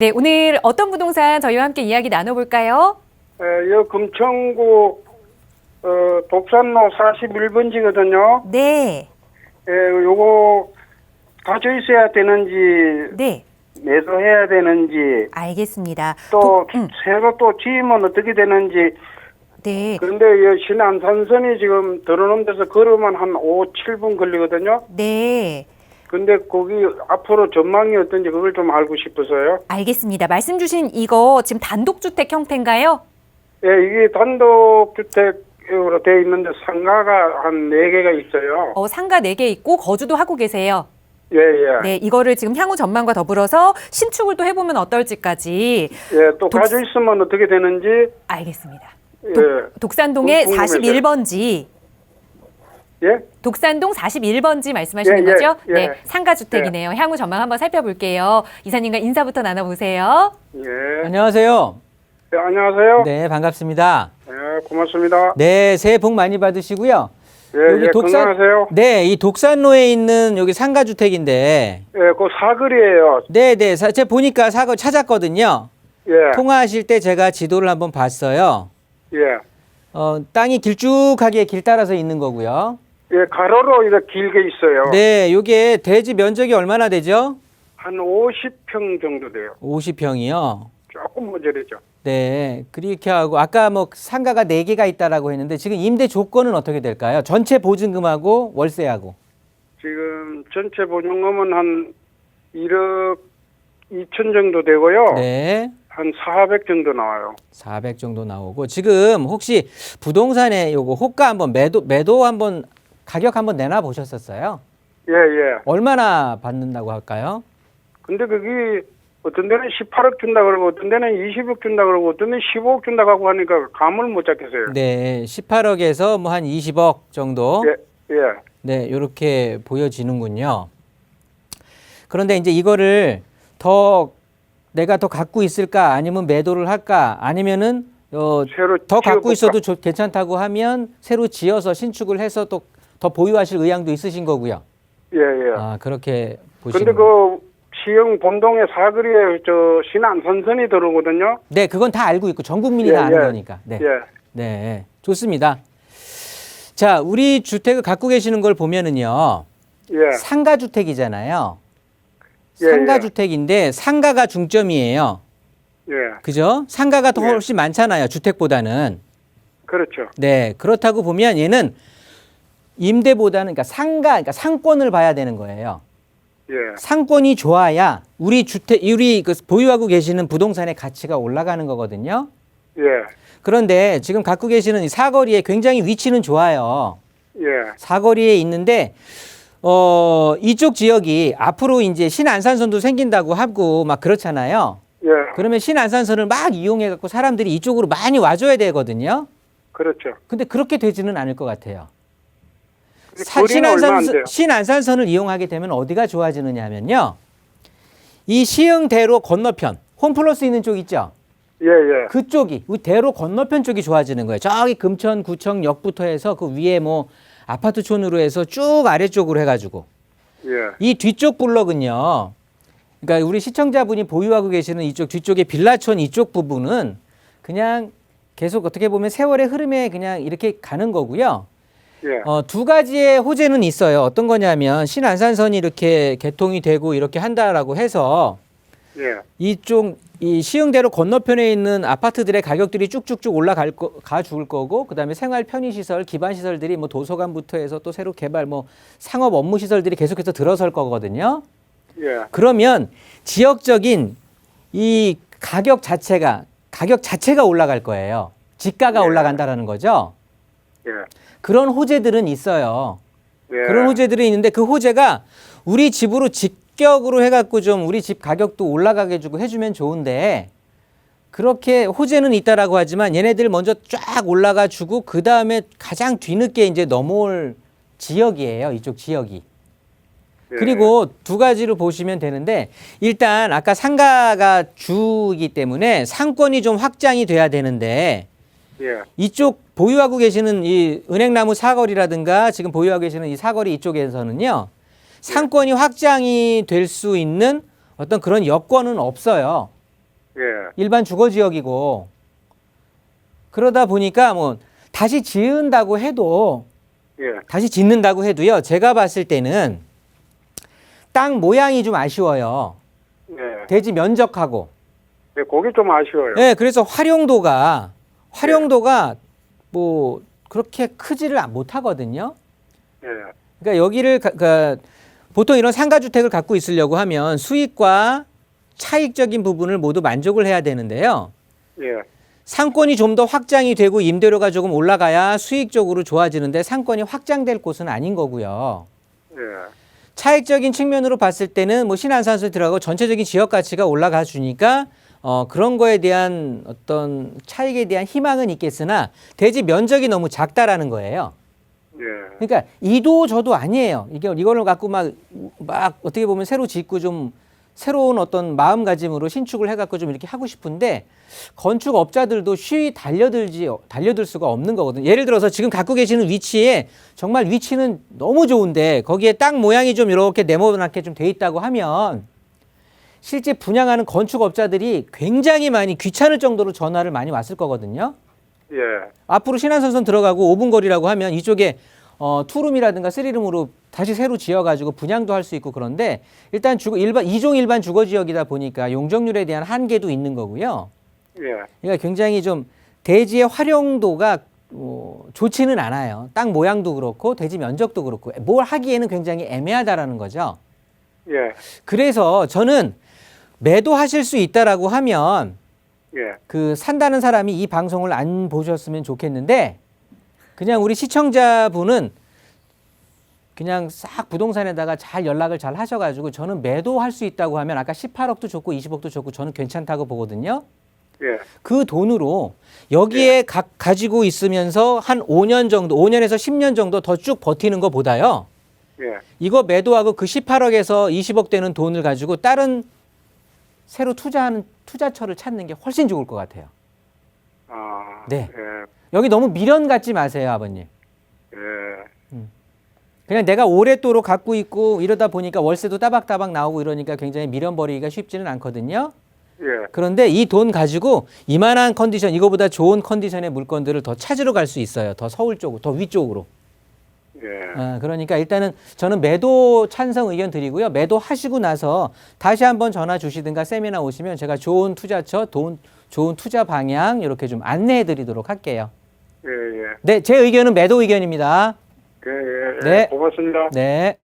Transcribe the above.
네, 오늘 어떤 부동산 저희와 함께 이야기 나눠볼까요? 여 금천구 독산로 41번지거든요. 네, 요거 가져 있어야 되는지 네, 매도해야 되는지 알겠습니다. 또 새로 또 지으면 어떻게 되는지. 네, 그런데 이 신안산선이 지금 들어오는 데서 걸으면 한 5, 7분 걸리거든요. 네, 근데 거기 앞으로 전망이 어떤지 그걸 좀 알고 싶어서요. 알겠습니다. 말씀 주신 이거 지금 단독주택 형태인가요? 예, 이게 단독주택으로 되어 있는데 상가가 한 4개가 있어요. 상가 4개 있고 거주도 하고 계세요. 예, 예. 네, 이거를 지금 향후 전망과 더불어서 신축을 또 해보면 어떨지까지. 예, 또 가져 있으면 어떻게 되는지. 알겠습니다. 예. 독산동의 궁금해서요. 41번지. 예? 독산동 41번지 말씀하시는 예, 예, 거죠? 예. 네, 상가주택이네요. 향후 전망 한번 살펴볼게요. 이사님과 인사부터 나눠보세요. 예. 안녕하세요. 네, 안녕하세요. 네, 반갑습니다. 예, 고맙습니다. 네, 새해 복 많이 받으시고요. 예, 예, 건강하세요. 네, 이 독산로에 있는 여기 상가주택인데, 예, 그 사거리예요. 네, 네, 제가 보니까 사거 찾았거든요. 예, 통화하실 때 제가 지도를 한번 봤어요. 예. 땅이 길쭉하게 길 따라서 있는 거고요. 예, 가로로 이렇게 길게 있어요. 네, 요게 대지 면적이 얼마나 되죠? 한 50평 정도 돼요. 50평이요. 조금 모자르죠. 네, 그렇게 하고 아까 뭐 상가가 4개가 있다라고 했는데 지금 임대 조건은 어떻게 될까요? 전체 보증금하고 월세하고. 지금 전체 보증금은 한 1억 2천 정도 되고요. 네. 한 400 정도 나와요. 400 정도 나오고 지금 혹시 부동산에 요거 호가 한번 매도 한번 가격 한번 내놔 보셨었어요? 예, 예. 얼마나 받는다고 할까요? 근데 그게 어떤 데는 18억 준다 그러고 어떤 데는 20억 준다 그러고 어떤 데는 15억 준다고 하고 하니까 감을 못 잡겠어요. 네, 18억에서 뭐 한 20억 정도. 예, 예. 네, 요렇게 보여지는군요. 그런데 이제 이거를 내가 더 갖고 있을까 아니면 매도를 할까 아니면은 새로 더 갖고 지어볼까? 있어도 괜찮다고 하면 새로 지어서 신축을 해서 또 더 보유하실 의향도 있으신 거고요. 예, 예. 아, 그렇게 보시는 근데 그 시흥 본동의 사거리에 저 신안선선이 들어오거든요. 네, 그건 다 알고 있고 전 국민이 예, 다 아는 예. 거니까. 네. 예. 네. 좋습니다. 자, 우리 주택을 갖고 계시는 걸 보면은요. 예. 상가 주택이잖아요. 예, 상가 예. 주택인데 상가가 중점이에요. 예. 그죠? 상가가 더 예. 훨씬 많잖아요. 주택보다는. 그렇죠. 네. 그렇다고 보면 얘는 임대보다는 그러니까 상권을 봐야 되는 거예요. 예. 상권이 좋아야 우리 그 보유하고 계시는 부동산의 가치가 올라가는 거거든요. 예. 그런데 지금 갖고 계시는 이 사거리에 굉장히 위치는 좋아요. 예. 사거리에 있는데 이쪽 지역이 앞으로 이제 신안산선도 생긴다고 하고 막 그렇잖아요. 예. 그러면 신안산선을 막 이용해 갖고 사람들이 이쪽으로 많이 와줘야 되거든요. 그렇죠. 근데 그렇게 되지는 않을 것 같아요. 근데 거리는 얼마 안 돼요. 신안산선을 이용하게 되면 어디가 좋아지느냐면요. 이 시흥대로 건너편 홈플러스 있는 쪽 있죠. 예, 예. 그쪽이 우리 대로 건너편 쪽이 좋아지는 거예요. 저기 금천구청역부터 해서 그 위에 뭐 아파트촌으로 해서 쭉 아래쪽으로 해가지고 예. 이 뒤쪽 블럭은요. 그러니까 우리 시청자분이 보유하고 계시는 이쪽 뒤쪽의 빌라촌 이쪽 부분은 그냥 계속 어떻게 보면 세월의 흐름에 그냥 이렇게 가는 거고요. 예. 두 가지의 호재는 있어요. 어떤 거냐면 신안산선이 이렇게 개통이 되고 이렇게 한다라고 해서 예. 이 시흥대로 건너편에 있는 아파트들의 가격들이 쭉쭉쭉 가 줄 거고, 그다음에 생활 편의시설, 기반시설들이 뭐 도서관부터 해서 또 새로 개발 뭐 상업 업무 시설들이 계속해서 들어설 거거든요. 예. 그러면 지역적인 이 가격 자체가 올라갈 거예요. 지가가 예. 올라간다라는 거죠. 예. 그런 호재들은 있어요. 예. 그런 호재들이 있는데 그 호재가 우리 집으로 직격으로 해갖고 좀 우리 집 가격도 올라가게 해주면 좋은데 그렇게 호재는 있다라고 하지만 얘네들 먼저 쫙 올라가 주고 그 다음에 가장 뒤늦게 이제 넘어올 지역이에요. 이쪽 지역이. 예. 그리고 두 가지로 보시면 되는데 일단 아까 상가가 주이기 때문에 상권이 좀 확장이 돼야 되는데 예. 이쪽 보유하고 계시는 이 은행나무 사거리라든가 지금 보유하고 계시는 이 사거리 이쪽에서는요. 상권이 확장이 될 수 있는 어떤 그런 여건은 없어요. 예, 일반 주거 지역이고 그러다 보니까 뭐 다시 지은다고 해도 예, 다시 짓는다고 해도요. 제가 봤을 때는 땅 모양이 좀 아쉬워요. 예. 대지 면적하고. 예, 그게 좀 아쉬워요. 네, 그래서 활용도가 뭐 그렇게 크지를 못하거든요. 예, 그러니까 여기를 보통 이런 상가주택을 갖고 있으려고 하면 수익과 차익적인 부분을 모두 만족을 해야 되는데요. 예, 상권이 좀 더 확장이 되고 임대료가 조금 올라가야 수익적으로 좋아지는데 상권이 확장될 곳은 아닌 거고요. 예, 차익적인 측면으로 봤을 때는 뭐 신안산소에 들어가고 전체적인 지역 가치가 올라가 주니까 그런 거에 대한 어떤 차익에 대한 희망은 있겠으나 대지 면적이 너무 작다라는 거예요. 예, 그러니까 이도 저도 아니에요. 이거를 갖고 막 어떻게 보면 새로 짓고 좀 새로운 어떤 마음가짐으로 신축을 해갖고 좀 이렇게 하고 싶은데 건축업자들도 쉬이 달려들 수가 없는 거거든요. 예를 들어서 지금 갖고 계시는 위치에 정말 위치는 너무 좋은데 거기에 땅 모양이 좀 이렇게 네모나게 좀 돼 있다고 하면 실제 분양하는 건축업자들이 굉장히 많이 귀찮을 정도로 전화를 많이 왔을 거거든요. 예, 앞으로 신안선선 들어가고 5분 거리라고 하면 이쪽에 투룸이라든가 쓰리룸으로 다시 새로 지어가지고 분양도 할 수 있고 그런데 일단 이종 일반 주거 지역이다 보니까 용적률에 대한 한계도 있는 거고요. 예, 그러니까 굉장히 좀 대지의 활용도가 좋지는 않아요. 땅 모양도 그렇고 대지 면적도 그렇고 뭘 하기에는 굉장히 애매하다라는 거죠. 예, 그래서 저는 매도하실 수 있다라고 하면 예, 그 산다는 사람이 이 방송을 안 보셨으면 좋겠는데 그냥 우리 시청자분은 그냥 싹 부동산에다가 잘 연락을 잘 하셔가지고 저는 매도할 수 있다고 하면 아까 18억도 좋고 20억도 좋고 저는 괜찮다고 보거든요. 예, 그 돈으로 여기에 가지고 있으면서 한 5년 정도, 5년에서 10년 정도 더 쭉 버티는 것보다요. 예, 이거 매도하고 그 18억에서 20억 되는 돈을 가지고 다른 새로 투자하는 투자처를 찾는 게 훨씬 좋을 것 같아요. 아, 네. 예, 여기 너무 미련 갖지 마세요, 아버님. 예, 그냥 내가 오랫도록 갖고 있고 이러다 보니까 월세도 따박따박 나오고 이러니까 굉장히 미련 버리기가 쉽지는 않거든요. 예, 그런데 이 돈 가지고 이만한 컨디션, 이거보다 좋은 컨디션의 물건들을 더 찾으러 갈 수 있어요. 더 서울 쪽으로, 더 위쪽으로. 예, 그러니까 일단은 저는 매도 찬성 의견 드리고요. 매도하시고 나서 다시 한번 전화 주시든가 세미나 오시면 제가 좋은 투자처, 좋은 투자 방향 이렇게 좀 안내해 드리도록 할게요. 예, 예, 네, 제 의견은 매도 의견입니다. 예, 예, 네. 고맙습니다. 네.